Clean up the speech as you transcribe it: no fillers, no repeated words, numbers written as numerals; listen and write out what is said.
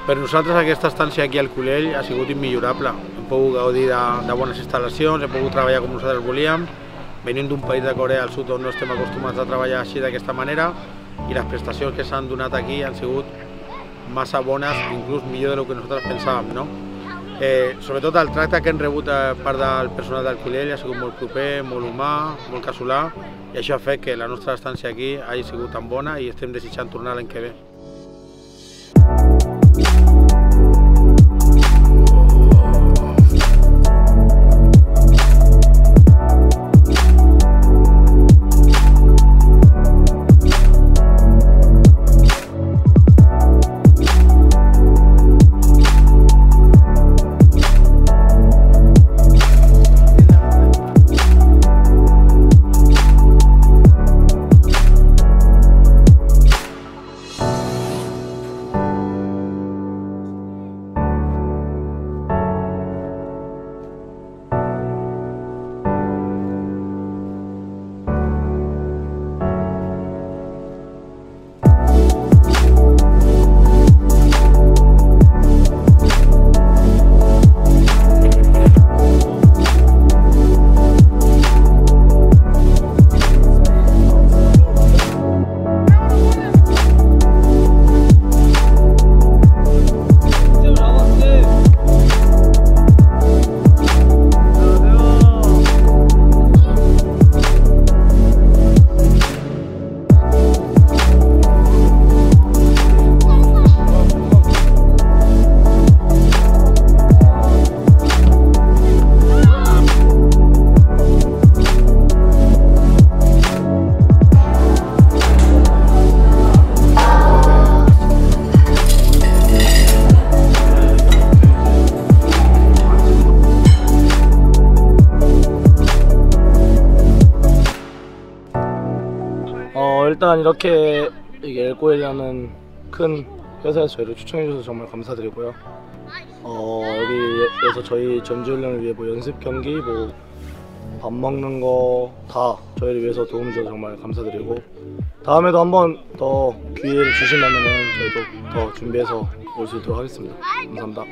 Per nosaltres aquesta estància aquí al Culell ha sigut immillorable. Hem pogut gaudir de bones instal·lacions, hem pogut treballar com nosaltres volíem, venint d'un país de Corea del Sud on no estem acostumats a treballar així d'aquesta manera, i les prestacions que s'han donat aquí han sigut massa bones, inclús millor del que nosaltres pensàvem, no? Sobretot el tracte que hem rebut per part del personal del Culell ha sigut molt proper, molt humà, molt casolà, i això ha fet que la nostra estància aquí hagi sigut tan bona i estem desitjant tornar l'any que ve. 일단 이렇게 엘고엘이라는 큰 회사에서 저희를 추천해주셔서 정말 감사드리고요. 여기에서 저희 전지훈련을 위해 연습 경기, 밥 먹는 거 다 저희를 위해서 도움 주셔서 정말 감사드리고, 다음에도 한번 더 기회를 주신다면 저희도 더 준비해서 올 수 있도록 하겠습니다. 감사합니다.